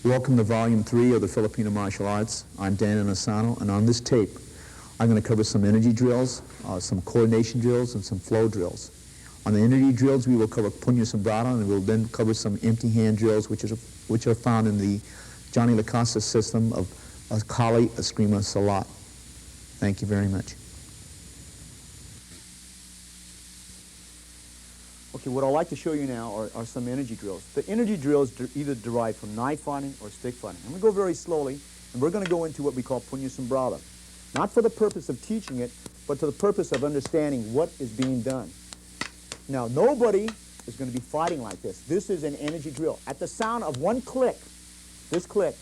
Welcome to Volume 3 of the Filipino Martial Arts. I'm Dan Inasano, and on this tape, I'm going to cover some energy drills, some coordination drills, and some flow drills. On the energy drills, we will cover Puño Sombrado, and we'll then cover some empty hand drills, which are found in the Johnny LaCosta system of Kali Eskrima Salat. Thank you very much. Okay, what I'd like to show you now are some energy drills. The energy drills either derive from knife fighting or stick fighting. I'm going to go very slowly, and we're going to go into what we call Puño Sombrado. Not for the purpose of teaching it, but to the purpose of understanding what is being done. Now, nobody is going to be fighting like this. This is an energy drill. At the sound of one click, this click,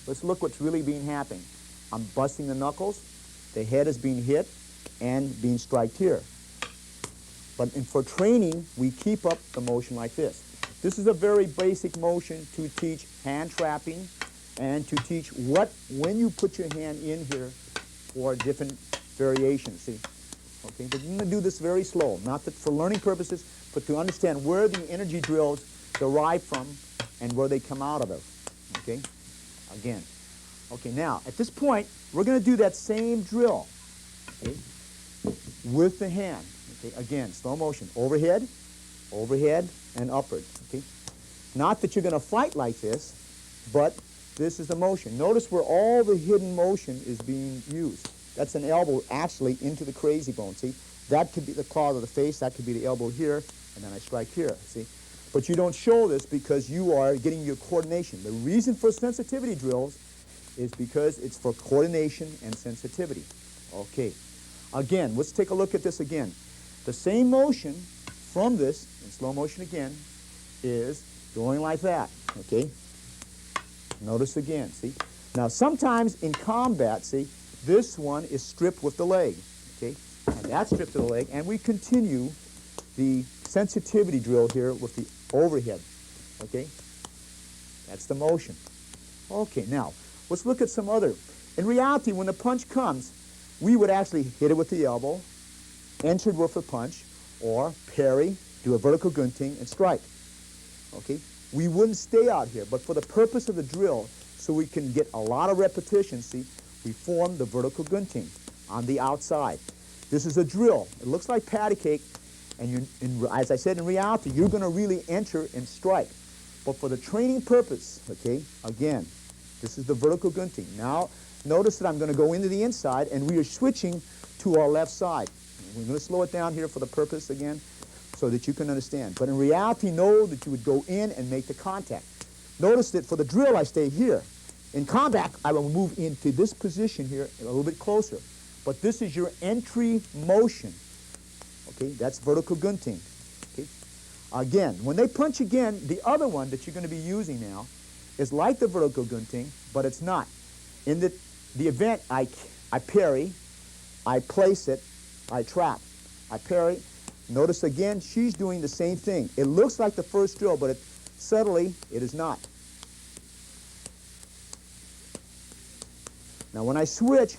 let's look what's really being happening. I'm busting the knuckles, the head is being hit, and being striked here. But for training, we keep up the motion like this. This is a very basic motion to teach hand trapping and to teach when you put your hand in here for different variations, see? Okay, but you're going to do this very slow, not that for learning purposes, but to understand where the energy drills derive from and where they come out of, okay? Again. Okay, now, at this point, we're going to do that same drill, okay, with the hand. Okay, again, slow motion, overhead, overhead, and upward, okay? Not that you're going to fight like this, but this is the motion. Notice where all the hidden motion is being used. That's an elbow actually into the crazy bone, see? That could be the claw of the face, that could be the elbow here, and then I strike here, see? But you don't show this because you are getting your coordination. The reason for sensitivity drills is because it's for coordination and sensitivity. Okay, again, let's take a look at this again. The same motion from this, in slow motion again, is going like that, okay? Notice again, see? Now, sometimes in combat, see, this one is stripped with the leg, okay? And that's stripped to the leg, and we continue the sensitivity drill here with the overhead, okay? That's the motion. Okay, now, let's look at some other. In reality, when the punch comes, we would actually hit it with the elbow, entered with a punch, or parry, do a vertical gunting, and strike. Okay? We wouldn't stay out here, but for the purpose of the drill, so we can get a lot of repetition, see, we form the vertical gunting on the outside. This is a drill. It looks like patty cake, and as I said, in reality, you're going to really enter and strike. But for the training purpose, okay, again, this is the vertical gunting. Now, notice that I'm going to go into the inside, and we are switching to our left side. We're going to slow it down here for the purpose again so that you can understand. But in reality, know that you would go in and make the contact. Notice that for the drill, I stay here. In combat, I will move into this position here a little bit closer. But this is your entry motion. Okay, that's vertical gunting. Okay. Again, when they punch again, the other one that you're going to be using now is like the vertical gunting, but it's not. In the event, I parry, I place it, I trap, I parry. Notice again, she's doing the same thing. It looks like the first drill, but subtly, it is not. Now when I switch,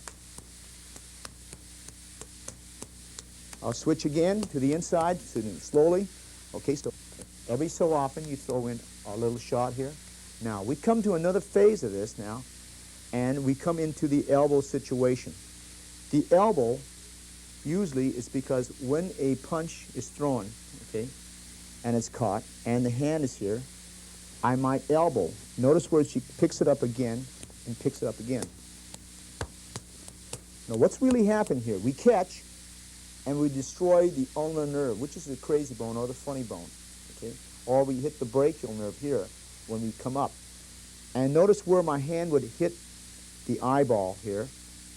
I'll switch again to the inside, slowly. Okay, so every so often you throw in a little shot here. Now we come to another phase of this now, and we come into the elbow situation. The elbow usually is because when a punch is thrown, okay, and it's caught, and the hand is here, I might elbow. Notice where she picks it up again and picks it up again. Now what's really happened here? We catch and we destroy the ulnar nerve, which is the crazy bone or the funny bone, okay? Or we hit the brachial nerve here when we come up. And notice where my hand would hit the eyeball here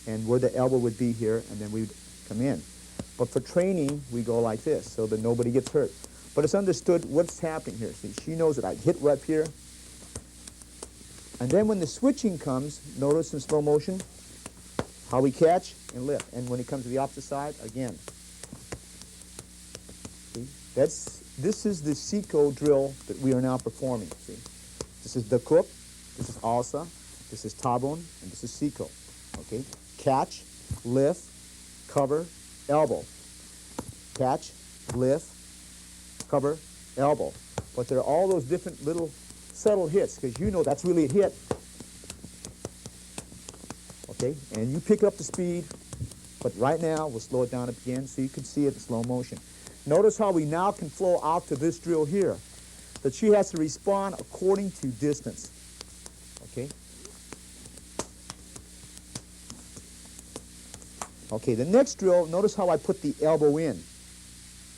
and where the elbow would be here, and then we would come in. But for training, we go like this so that nobody gets hurt. But it's understood what's happening here. See, she knows that I hit right here. And then when the switching comes, notice in slow motion how we catch and lift. And when it comes to the opposite side, again. See? This is the Siko drill that we are now performing. See? This is the Cook, this is Alsa, this is Tabon, and this is Siko. Okay? Catch, lift, cover, elbow. Catch, lift, cover, elbow. But there are all those different little subtle hits, because you know that's really a hit. Okay, and you pick up the speed, but right now we'll slow it down again so you can see it in slow motion. Notice how we now can flow out to this drill here, that she has to respond according to distance. Okay. Okay, the next drill, notice how I put the elbow in.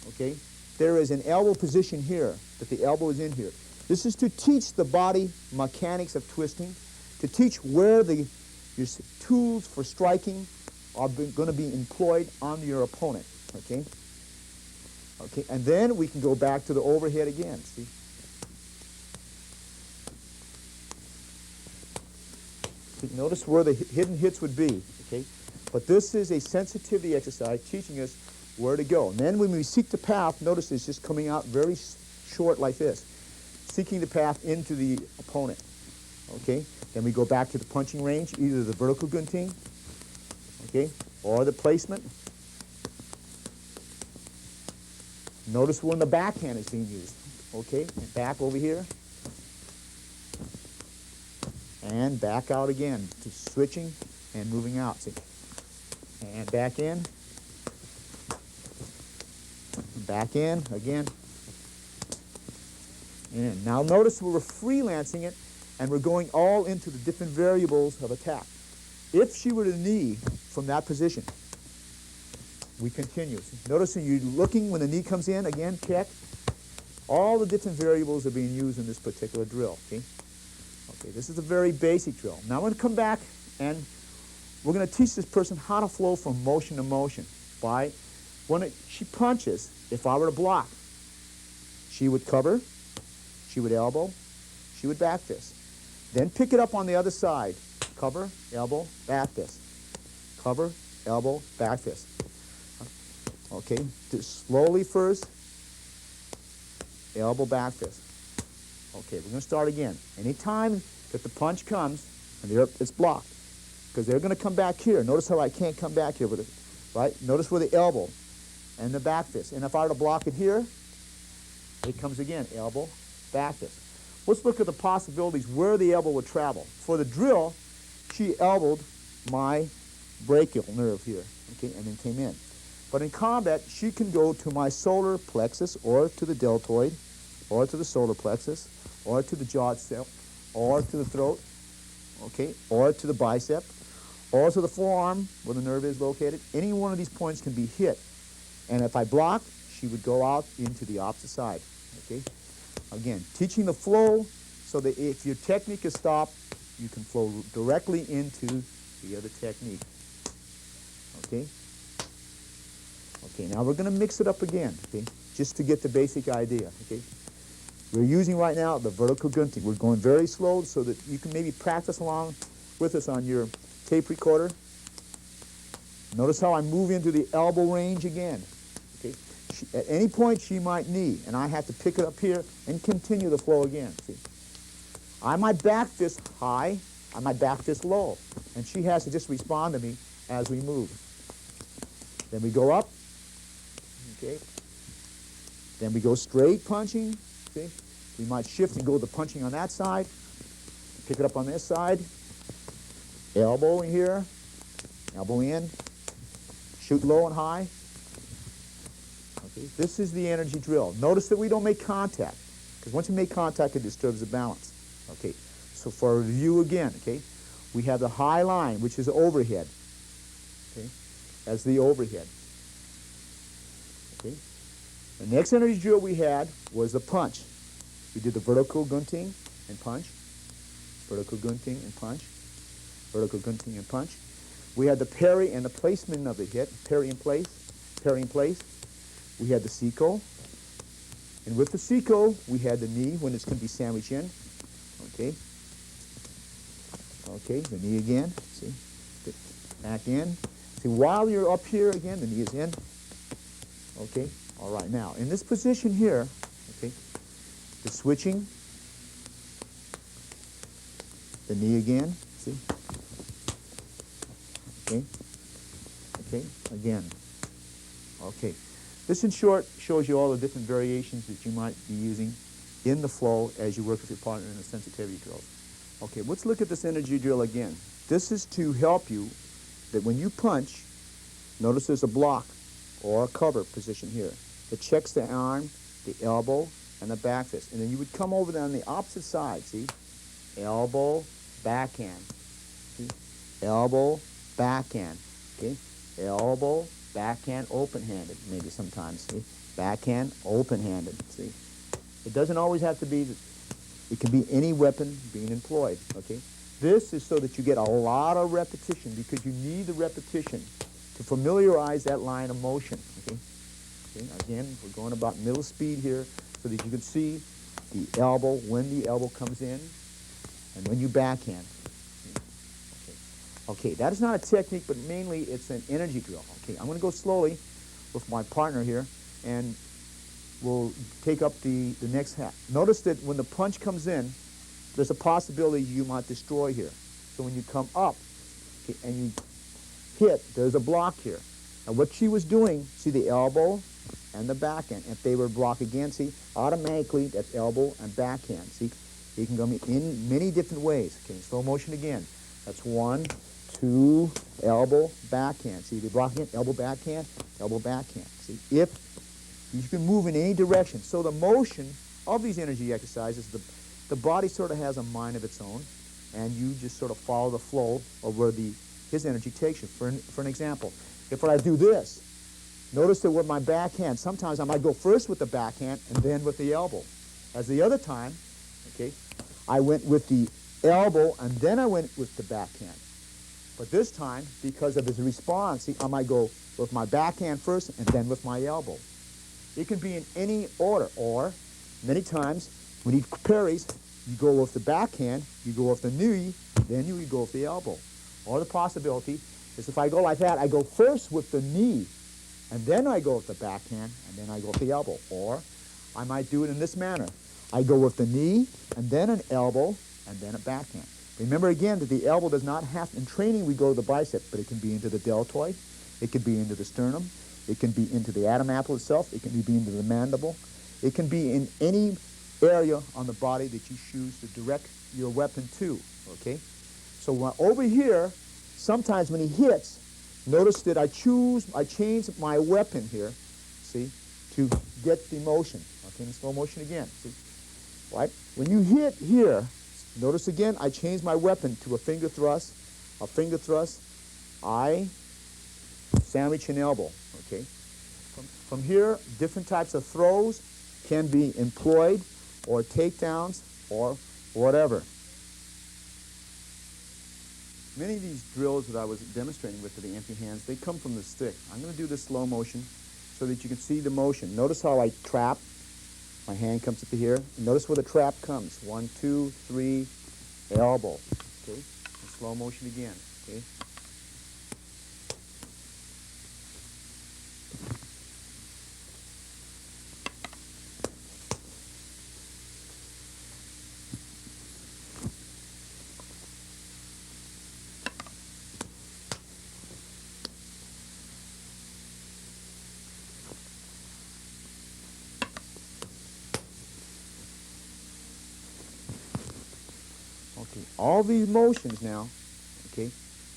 Okay, there is an elbow position here, that the elbow is in here. This is to teach the body mechanics of twisting, to teach where your tools for striking are going to be employed on your opponent. Okay. Okay, and then we can go back to the overhead again. See. Notice where the hidden hits would be. Okay. But this is a sensitivity exercise teaching us where to go. And then when we seek the path, notice it's just coming out very short like this, seeking the path into the opponent. Okay? Then we go back to the punching range, either the vertical gunting, okay, or the placement. Notice when the backhand is being used. Okay? And back over here. And back out again, to switching and moving out. See? And back in, back in, again, in. Now notice we're freelancing it, and we're going all into the different variables of attack. If she were to knee from that position, we continue. Notice you're looking when the knee comes in, again, check. All the different variables are being used in this particular drill, okay? Okay, this is a very basic drill. Now I'm going to come back and we're going to teach this person how to flow from motion to motion by when she punches. If I were to block, she would cover, she would elbow, she would back fist. Then pick it up on the other side. Cover, elbow, back fist. Cover, elbow, back fist. Okay, just slowly first, elbow, back fist. Okay, we're going to start again. Anytime that the punch comes, and it's blocked, because they're going to come back here. Notice how I can't come back here with it, right? Notice where the elbow and the back fist. And if I were to block it here, it comes again, elbow, back fist. Let's look at the possibilities where the elbow would travel. For the drill, she elbowed my brachial nerve here, okay, and then came in. But in combat, she can go to my solar plexus, or to the deltoid, or to the solar plexus, or to the jaw itself, or to the throat, okay, or to the bicep, or to the forearm where the nerve is located. Any one of these points can be hit. And if I block, she would go out into the opposite side, okay? Again, teaching the flow so that if your technique is stopped, you can flow directly into the other technique, okay? Okay, now we're going to mix it up again, okay, just to get the basic idea, okay? We're using right now the vertical gunting. We're going very slow so that you can maybe practice along with us on your tape recorder. Notice how I move into the elbow range again. Okay? At any point she might knee, and I have to pick it up here and continue the flow again. See? I might back fist high, I might back fist low, and she has to just respond to me as we move. Then we go up, okay? Then we go straight punching. See? We might shift and go to the punching on that side, pick it up on this side, elbow in here, elbow in, shoot low and high. Okay, this is the energy drill. Notice that we don't make contact, because once you make contact, it disturbs the balance. Okay, so for a review again, okay, we have the high line, which is overhead, okay, as the overhead. Okay. The next energy drill we had was the punch. We did the vertical gunting and punch, vertical gunting and punch, vertical gunting and punch. We had the parry and the placement of the hit, parry in place, parry in place. We had the Seiko. And with the Seiko, we had the knee when it's going to be sandwiched in. Okay. Okay, the knee again. See? Back in. See, while you're up here again, the knee is in. Okay. All right, now, in this position here, okay, the switching, the knee again, see? Okay, okay, again, okay. This, in short, shows you all the different variations that you might be using in the flow as you work with your partner in the sensitivity drills. Okay, let's look at this energy drill again. This is to help you that when you punch, notice there's a block or a cover position here. It checks the arm, the elbow, and the back fist. And then you would come over there on the opposite side, see? Elbow, backhand. See? Elbow, backhand. Okay? Elbow, backhand, open-handed, maybe sometimes, see? Backhand, open-handed, see? It doesn't always have to be, it can be any weapon being employed, okay? This is so that you get a lot of repetition because you need the repetition to familiarize that line of motion, okay? Okay? Again, we're going about middle speed here so that you can see the elbow, when the elbow comes in, and when you backhand. Okay, that is not a technique, but mainly it's an energy drill. Okay, I'm going to go slowly with my partner here, and we'll take up the next half. Notice that when the punch comes in, there's a possibility you might destroy here. So when you come up, okay, and you hit, there's a block here. Now what she was doing, see the elbow and the backhand. If they were blocked again, see, automatically that's elbow and backhand. See, you can go in many different ways. Okay, slow motion again. That's 1, 2, elbow, backhand. See, they block again, elbow, backhand, elbow, backhand. See, if you can move in any direction. So the motion of these energy exercises, the body sort of has a mind of its own, and you just sort of follow the flow of where his energy takes you. For an example, if I do this, notice that with my backhand, sometimes I might go first with the backhand and then with the elbow. As the other time, okay, I went with the elbow and then I went with the backhand. But this time, because of his response, see, I might go with my backhand first and then with my elbow. It can be in any order, or many times when he parries, you go with the backhand, you go with the knee, then you go with the elbow. Or the possibility is if I go like that, I go first with the knee, and then I go with the backhand, and then I go with the elbow. Or I might do it in this manner. I go with the knee, and then an elbow, and then a backhand. Remember again that the elbow does not have, in training we go to the bicep, but it can be into the deltoid, it can be into the sternum, it can be into the Adam apple itself, it can be into the mandible, it can be in any area on the body that you choose to direct your weapon to, okay? So over here, sometimes when he hits, notice that I change my weapon here, see, to get the motion. Okay, in slow motion again, see, right? When you hit here, notice again, I change my weapon to a finger thrust, I sandwich an elbow, okay? From here, different types of throws can be employed, or takedowns, or whatever. Many of these drills that I was demonstrating with the empty hands, they come from the stick. I'm going to do this slow motion so that you can see the motion. Notice how I trap. My hand comes up to here. And notice where the trap comes. 1, 2, 3, elbow. Okay? And slow motion again. Okay? Okay, all these motions now, okay,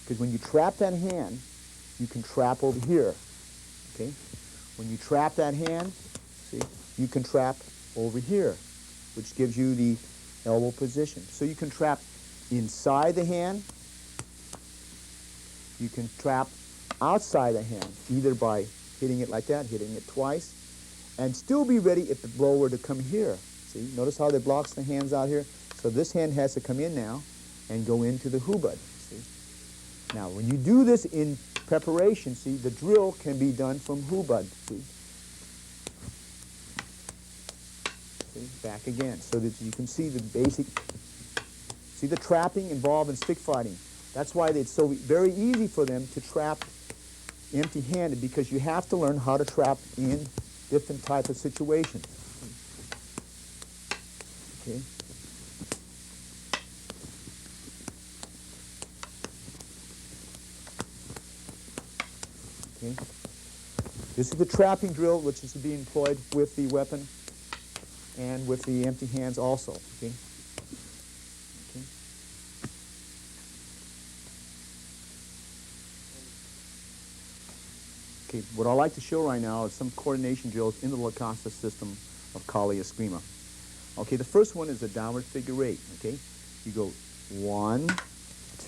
because when you trap that hand, you can trap over here, okay? When you trap that hand, see, you can trap over here, which gives you the elbow position. So you can trap inside the hand, you can trap outside the hand, either by hitting it like that, hitting it twice, and still be ready if the blow were to come here. See, notice how they blocks the hands out here? So this hand has to come in now and go into the hubud, see? Now, when you do this in preparation, see, the drill can be done from hubud, see? See, back again, so that you can see the basic, see the trapping involved in stick fighting. That's why it's so very easy for them to trap empty-handed, because you have to learn how to trap in different types of situations. Okay? Okay. This is the trapping drill, which is to be employed with the weapon. and with the empty hands also. Okay. Okay. Okay. What I'd like to show right now is some coordination drills in the La Costa system of Kali Eskrima. Okay. The first one is a downward figure eight. Okay. You go 1,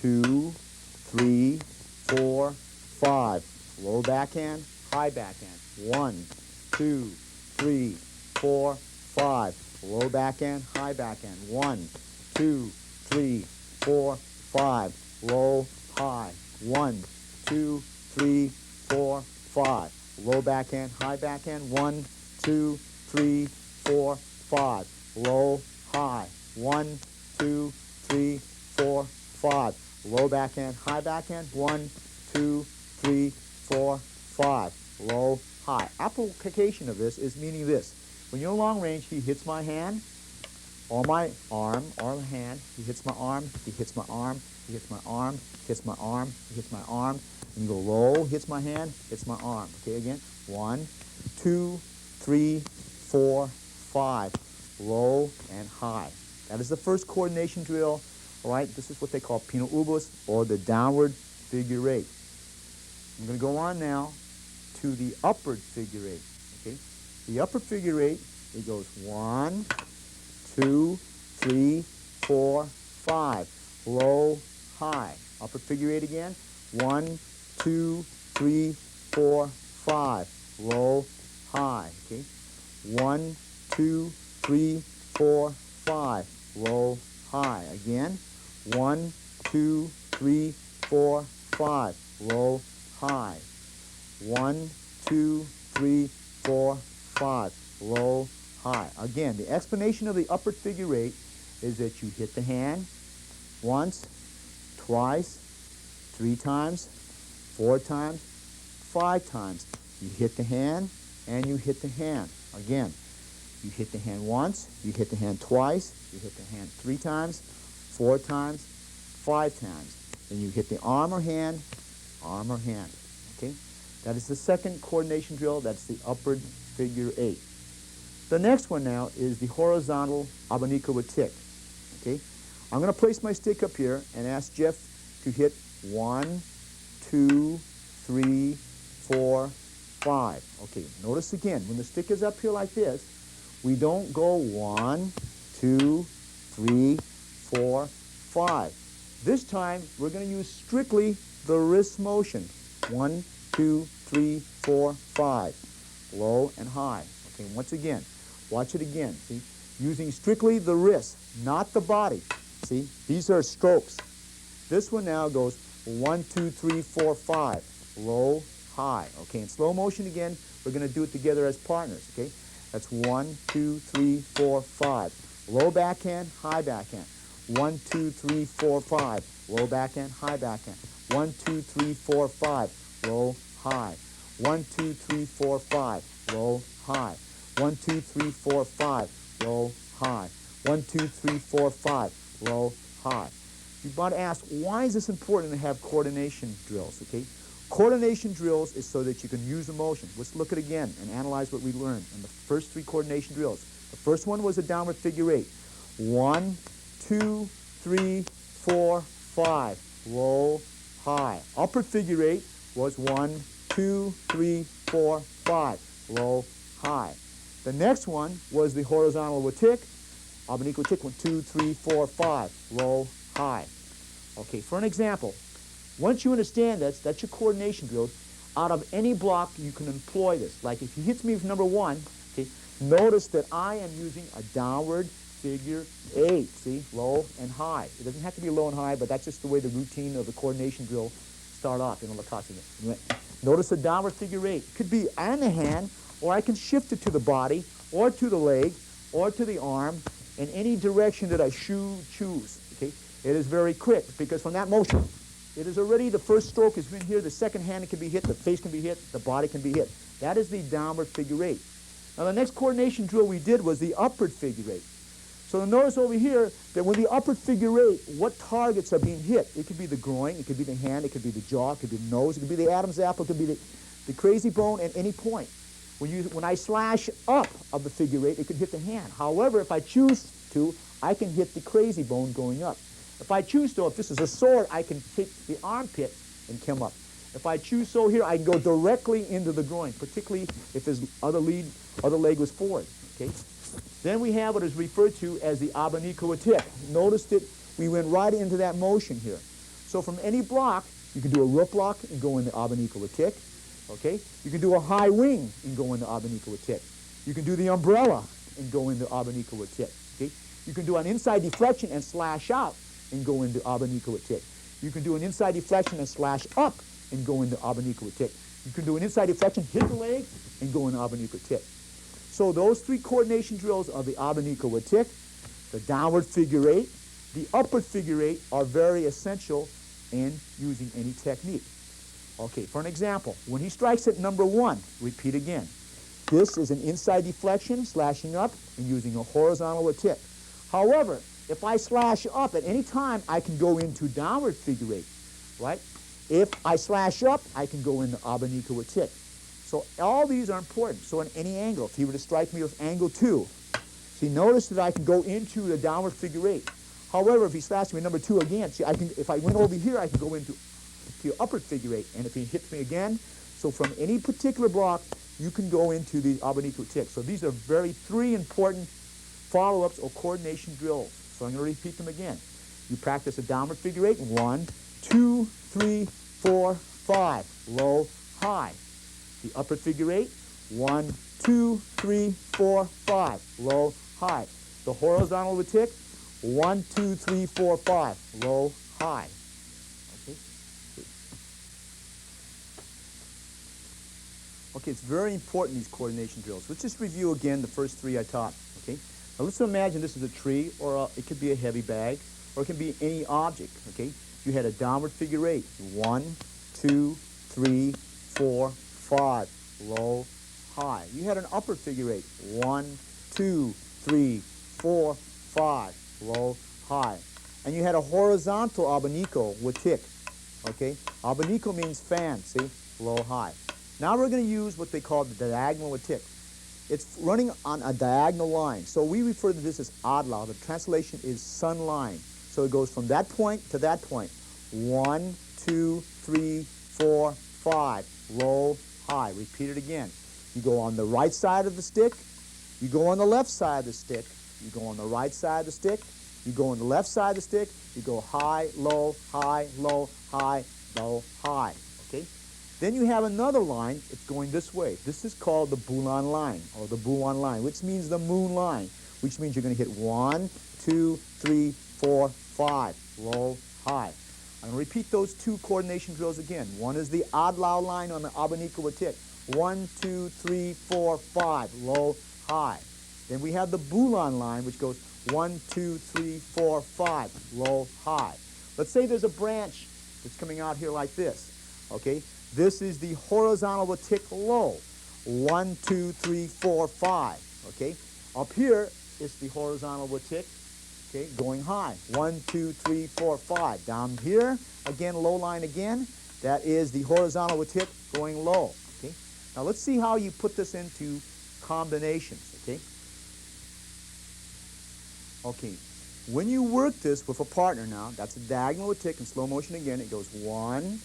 2, 3, 4, 5. Low backhand, high backhand. 1, 2, 3, 4, 5. Low backhand, high backhand. 1, 2, 3, 4, 5. Low, high. 1, 2, 3, 4, 5. Low backhand, high backhand. 1, 2, 3, 4, 5. Low, high. 1, 2, 3, 4, 5. Low backhand, high backhand. 1, 2, 3, 4, 5. Low, high. Application of this is meaning this. When you're long range, he hits my hand, or my arm, or hand. He hits my arm, he hits my arm, he hits my arm, hits my arm, he hits my arm. And you go low, hits my hand, hits my arm. Okay, again. 1, 2, 3, 4, 5. Low and high. That is the first coordination drill. All right, this is what they call Pino Ubus, or the downward figure eight. I'm going to go on now to the upward figure eight. Okay, the upward figure eight, it goes 1, 2, 3, 4, 5. Low, high. Upward figure eight again. 1, 2, 3, 4, 5. Low, high. Okay, 1, 2, 3, 4, 5. Low, high. Again. 1, 2, 3, 4, 5. Low, high. 1, 2, 3, 4, 5. Low, high. Again, the explanation of the upward figure eight is that you hit the hand once, twice, 3 times, 4 times, 5 times. You hit the hand and you hit the hand. Again, you hit the hand once, you hit the hand twice, you hit the hand 3 times, 4 times, 5 times. Then you hit the arm or hand, okay? That is the second coordination drill. That's the upward figure eight. The next one now is the horizontal abanico with tick, okay? I'm going to place my stick up here and ask Jeff to hit 1, 2, 3, 4, 5. Okay, notice again, when the stick is up here like this, we don't go 1, 2, 3, 4, 5. This time, we're going to use strictly the wrist motion. 1, 2, 3, 4, 5. Low and high. Okay, once again, watch it again. See, using strictly the wrist, not the body. See, these are strokes. This one now goes 1, 2, 3, 4, 5. Low, high. Okay, in slow motion again, we're going to do it together as partners. Okay, that's 1, 2, 3, 4, 5. Low backhand, high backhand. 1, 2, 3, 4, 5. Low backhand, high backhand. 1, 2, 3, 4, 5. Low, high. 1, 2, 3, 4, 5. Low, high. 1, 2, 3, 4, 5. Low, high. 1, 2, 3, 4, 5. Low, high. You might ask, why is this important to have coordination drills? Okay, coordination drills is so that you can use the motion. Let's look at it again and analyze what we learned in the first 3 coordination drills. The first one was a downward figure eight. 1, 2, 3, 4, 5. Low, high. Upward figure eight was 1, 2, 3, 4, 5. Low, high. The next one was the horizontal with tick. Abanico tick, 1, 2, 3, 4, 5. Low, high. Okay, for an example, once you understand this, that's your coordination drills. Out of any block, you can employ this. Like if he hits me with number 1, okay, notice that I am using a downward figure eight. See, low and high. It doesn't have to be low and high, but that's just the way the routine of the coordination drill start off in a La Costa. Notice the downward figure eight. It could be on the hand, or I can shift it to the body, or to the leg, or to the arm, in any direction that I choose. Okay, it is very quick because from that motion, it is already the first stroke has been here. The second hand can be hit. The face can be hit. The body can be hit. That is the downward figure eight. Now the next coordination drill we did was the upward figure eight. So notice over here that when the upward figure eight, what targets are being hit? It could be the groin, it could be the hand, it could be the jaw, it could be the nose, it could be the Adam's apple, it could be the crazy bone at any point. When I slash up of the figure eight, it can hit the hand. However, if I choose to, I can hit the crazy bone going up. If I choose to, if this is a sword, I can hit the armpit and come up. If I choose so here, I can go directly into the groin, particularly if his other leg was forward. Okay. Then we have what is referred to as the abanico tick. Notice that we went right into that motion here. So from any block, you can do a rook block and go into abanico tick. Okay? You can do a high wing and go into abanico tick. You can do the umbrella and go into abanico tick. Okay? You can do an inside deflection and slash out and go into abanico tick. You can do an inside deflection and slash up and go into abanico tick. You can do an inside deflection, hit the leg, and go into abanico tick. So those three coordination drills are the abanico tick, the downward figure eight, the upward figure eight are very essential in using any technique. Okay, for an example, when he strikes at number one, repeat again. This is an inside deflection, slashing up, and using a horizontal tick. However, if I slash up at any time, I can go into downward figure eight, right? If I slash up, I can go into abanico tick. So all these are important. So in any angle, if he were to strike me with angle 2, see, notice that I can go into the downward figure eight. However, if he slashed me at number 2 again, see, if I went over here, I can go into your upward figure eight. And if he hits me again, so from any particular block, you can go into the abanico tick. So these are three important follow-ups or coordination drills. So I'm going to repeat them again. You practice a downward figure eight. 1, 2, 3, 4, 5. Low, high. The upward figure eight. 1, 2, 3, 4, 5. Low, high. The horizontal tick. 1, 2, 3, 4, 5. Low, high. Okay. Okay, it's very important, these coordination drills. Let's just review again the first three I taught. Okay. Now let's imagine this is a tree, or it could be a heavy bag, or it can be any object. Okay. You had a downward figure eight. 1, 2, 3, 4, 5. Low, high. You had an upward figure eight. 1, 2, 3, 4, 5. Low, high. And you had a horizontal abanico with tick. Okay? Abanico means fan, see? Low, high. Now we're going to use what they call the diagonal with tick. It's running on a diagonal line. So we refer to this as adla. The translation is sun line. So it goes from that point to that point. 1, 2, 3, 4, 5. Low, high. Repeat it again. You go on the right side of the stick. You go on the left side of the stick. You go on the right side of the stick. You go on the left side of the stick. You go high, low, high, low, high, low, high. Okay? Then you have another line. It's going this way. This is called the Bulan line, or the Buan line, which means the moon line, which means you're going to hit 1, 2, 3, 4, 5. Low, high. I'm going to repeat those two coordination drills again. One is the adlau line on the abanico tick. 1, 2, 3, 4, 5. Low, high. Then we have the Bulan line, which goes 1, 2, 3, 4, 5. Low, high. Let's say there's a branch that's coming out here like this. Okay? This is the horizontal tick low. 1, 2, 3, 4, 5. Okay? Up here is the horizontal tick. Okay, going high. 1, 2, 3, 4, 5. Down here, again, low line again. That is the horizontal tick going low. Okay. Now let's see how you put this into combinations. Okay. Okay. When you work this with a partner now, that's a diagonal tick in slow motion again. It goes 1,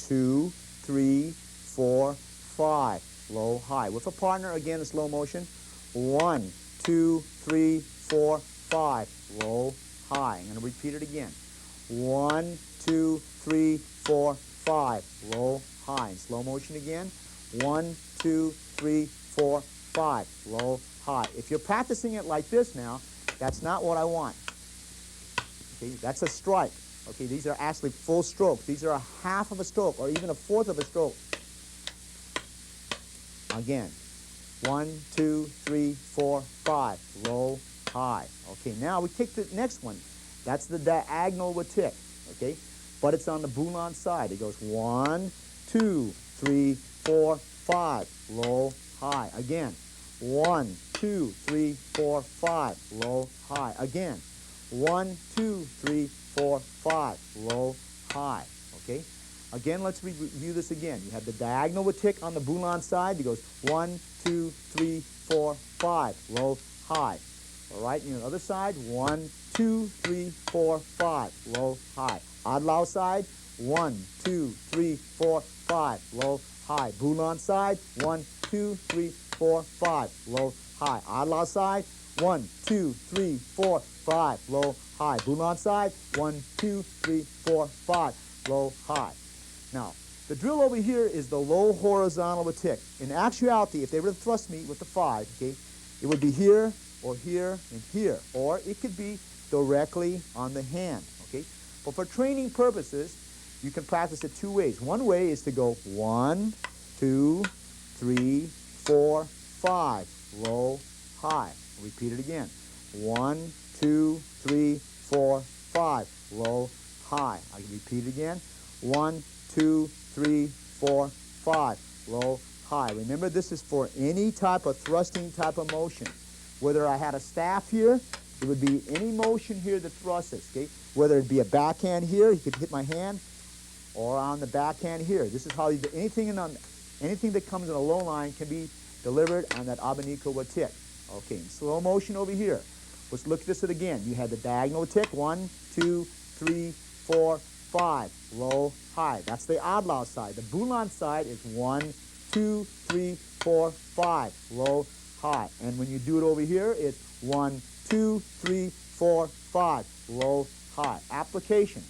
2, 3, 4, 5. Low, high. With a partner again in slow motion. 1, 2, 3, 4, 5. Low, high. I'm going to repeat it again. 1, 2, 3, 4, 5. Low, high. In slow motion again. 1, 2, 3, 4, 5. Low, high. If you're practicing it like this now, that's not what I want. Okay, that's a strike. Okay, these are actually full strokes. These are a half of a stroke or even a fourth of a stroke. Again. 1, 2, 3, 4, 5. Low, high. Okay, now we take the next one. That's the diagonal with tick. Okay, but it's on the Bulan side. It goes 1, 2, 3, 4, 5. Low, high. Again. 1, 2, 3, 4, 5. Low, high. Again. 1, 2, 3, 4, 5. Low, high. Okay. Again, let's review this again. You have the diagonal tick on the Boulon side. It goes 1, 2, 3, 4, 5, low, high. All right, and the other side, 1, 2, 3, 4, 5, low, high. Adlau side, 1, 2, 3, 4, 5, low, high. Boulon side, 1, 2, 3, 4, 5, low, high. Adlau side, 1, 2, 3, 4, 5, low, high. Boulon side, 1, 2, 3, 4, 5, low, high. Now, the drill over here is the low horizontal tick. In actuality, if they were to thrust me with the 5, okay, it would be here, or here, and here. Or it could be directly on the hand, okay? But for training purposes, you can practice it 2 ways. One way is to go 1, 2, 3, 4, 5, low, high. Repeat it again. 1, 2, 3, 4, 5, low, high. I can repeat it again. 1, 2, 3, 4, 5, low, high. Remember, this is for any type of thrusting type of motion. Whether I had a staff here, it would be any motion here that thrusts it, okay? Whether it be a backhand here, you could hit my hand, or on the backhand here. This is how you do anything that comes in a low line can be delivered on that abanico tick. Okay, in slow motion over here. Let's look at this again. You had the diagonal tick, 1, 2, 3, 4, 5, low, high. That's the Adlau side. The Boulon side is 1, 2, 3, 4, 5, low, high. And when you do it over here, it's 1, 2, 3, 4, 5, low, high. Application.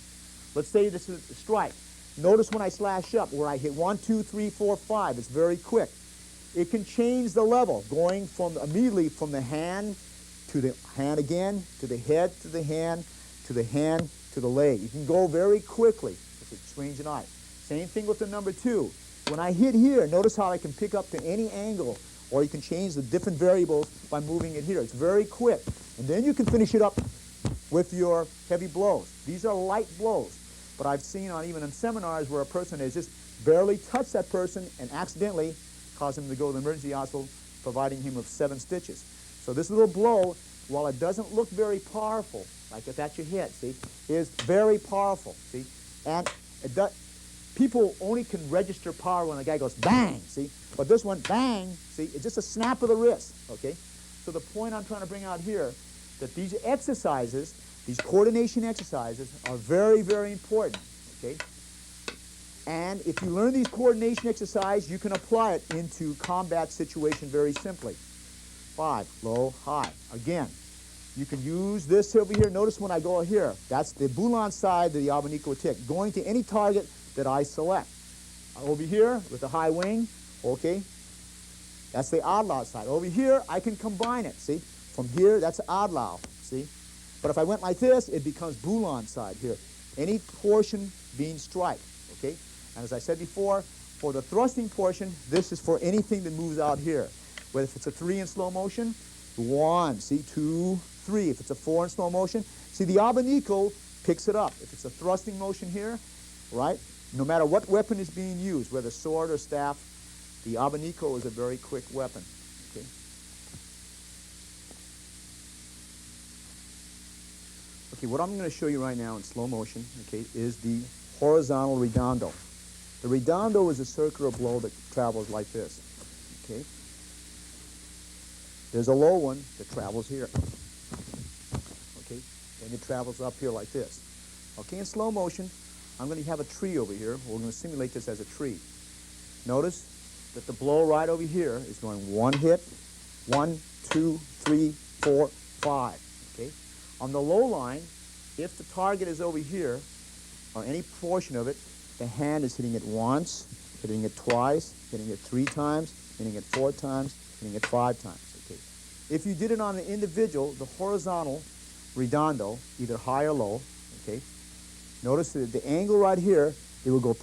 Let's say this is a strike. Notice when I slash up where I hit 1, 2, 3, 4, 5, it's very quick. It can change the level, going from immediately from the hand to the hand again, to the head, to the hand, to the hand, to the leg. You can go very quickly with a strange eye. Same thing with the number 2. When I hit here, notice how I can pick up to any angle, or you can change the different variables by moving it here. It's very quick. And then you can finish it up with your heavy blows. These are light blows. But I've seen even in seminars where a person has just barely touched that person and accidentally caused him to go to the emergency hospital, providing him with 7 stitches. So this little blow, while it doesn't look very powerful, like if that's your head, see, is very powerful, see? And people only can register power when the guy goes bang, see? But this one, bang, see, it's just a snap of the wrist, okay? So the point I'm trying to bring out here, that these exercises, these coordination exercises are very, very important, okay? And if you learn these coordination exercises, you can apply it into combat situation very simply. 5, low, high. Again, you can use this over here. Notice when I go here, that's the Boulon side of the abanico tick, going to any target that I select. Over here with the high wing, okay, that's the Adlau side. Over here, I can combine it, see? From here, that's Adlau, see? But if I went like this, it becomes Boulon side here. Any portion being strike, okay? And as I said before, for the thrusting portion, this is for anything that moves out here. Whether if it's a 3 in slow motion, 1, see, 2, 3. If it's a 4 in slow motion, see, the abanico picks it up. If it's a thrusting motion here, right, no matter what weapon is being used, whether sword or staff, the abanico is a very quick weapon, okay? Okay, what I'm going to show you right now in slow motion, okay, is the horizontal redondo. The redondo is a circular blow that travels like this, okay? There's a low one that travels here, okay? And it travels up here like this. Okay, in slow motion, I'm going to have a tree over here. We're going to simulate this as a tree. Notice that the blow right over here is going 1 hit, 1, 2, 3, 4, 5, okay? On the low line, if the target is over here, or any portion of it, the hand is hitting it once, hitting it twice, hitting it 3 times, hitting it 4 times, hitting it 5 times, okay? If you did it on an individual, the horizontal redondo, either high or low, okay? Notice that the angle right here, it will go